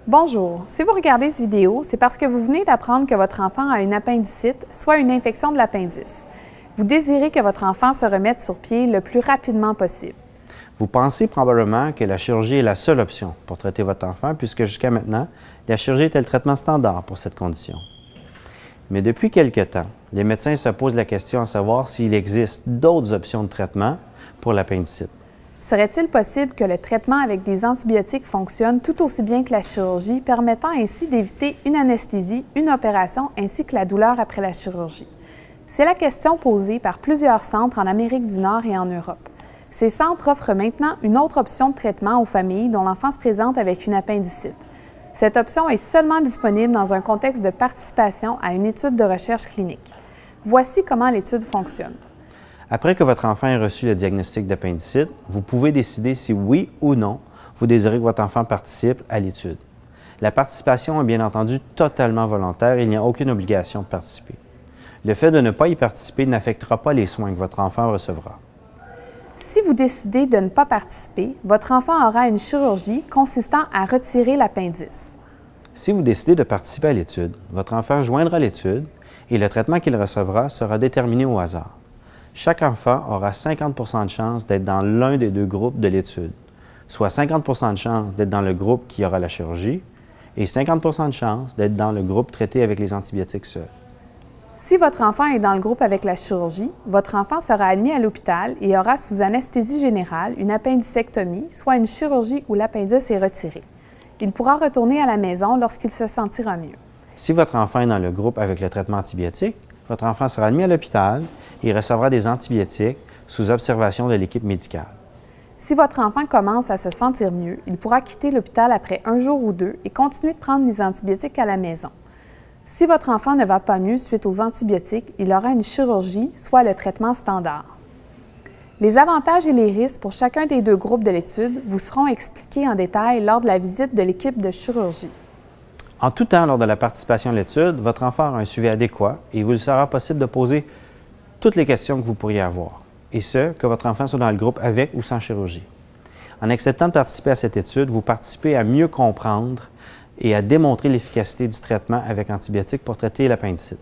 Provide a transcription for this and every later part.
Bonjour, si vous regardez cette vidéo, c'est parce que vous venez d'apprendre que votre enfant a une appendicite, soit une infection de l'appendice. Vous désirez que votre enfant se remette sur pied le plus rapidement possible. Vous pensez probablement que la chirurgie est la seule option pour traiter votre enfant, puisque jusqu'à maintenant, la chirurgie était le traitement standard pour cette condition. Mais depuis quelque temps, les médecins se posent la question à savoir s'il existe d'autres options de traitement pour l'appendicite. Serait-il possible que le traitement avec des antibiotiques fonctionne tout aussi bien que la chirurgie, permettant ainsi d'éviter une anesthésie, une opération ainsi que la douleur après la chirurgie? C'est la question posée par plusieurs centres en Amérique du Nord et en Europe. Ces centres offrent maintenant une autre option de traitement aux familles dont l'enfant se présente avec une appendicite. Cette option est seulement disponible dans un contexte de participation à une étude de recherche clinique. Voici comment l'étude fonctionne. Après que votre enfant ait reçu le diagnostic d'appendicite, vous pouvez décider si oui ou non vous désirez que votre enfant participe à l'étude. La participation est bien entendu totalement volontaire et il n'y a aucune obligation de participer. Le fait de ne pas y participer n'affectera pas les soins que votre enfant recevra. Si vous décidez de ne pas participer, votre enfant aura une chirurgie consistant à retirer l'appendice. Si vous décidez de participer à l'étude, votre enfant joindra l'étude et le traitement qu'il recevra sera déterminé au hasard. Chaque enfant aura 50 % de chance d'être dans l'un des deux groupes de l'étude, soit 50 % de chance d'être dans le groupe qui aura la chirurgie et 50 % de chance d'être dans le groupe traité avec les antibiotiques seuls. Si votre enfant est dans le groupe avec la chirurgie, votre enfant sera admis à l'hôpital et aura sous anesthésie générale une appendicectomie, soit une chirurgie où l'appendice est retiré. Il pourra retourner à la maison lorsqu'il se sentira mieux. Si votre enfant est dans le groupe avec le traitement antibiotique, votre enfant sera admis à l'hôpital et recevra des antibiotiques sous observation de l'équipe médicale. Si votre enfant commence à se sentir mieux, il pourra quitter l'hôpital après un jour ou deux et continuer de prendre les antibiotiques à la maison. Si votre enfant ne va pas mieux suite aux antibiotiques, il aura une chirurgie, soit le traitement standard. Les avantages et les risques pour chacun des deux groupes de l'étude vous seront expliqués en détail lors de la visite de l'équipe de chirurgie. En tout temps, lors de la participation à l'étude, votre enfant aura un suivi adéquat et il vous sera possible de poser toutes les questions que vous pourriez avoir, et ce, que votre enfant soit dans le groupe avec ou sans chirurgie. En acceptant de participer à cette étude, vous participez à mieux comprendre et à démontrer l'efficacité du traitement avec antibiotiques pour traiter l'appendicite.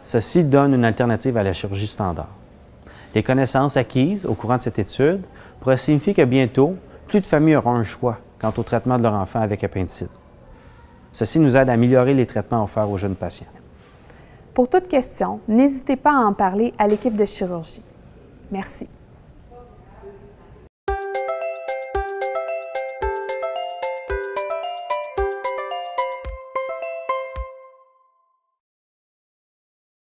Ceci donne une alternative à la chirurgie standard. Les connaissances acquises au courant de cette étude pourraient signifier que bientôt, plus de familles auront un choix quant au traitement de leur enfant avec appendicite. Ceci nous aide à améliorer les traitements offerts aux jeunes patients. Pour toute question, n'hésitez pas à en parler à l'équipe de chirurgie. Merci.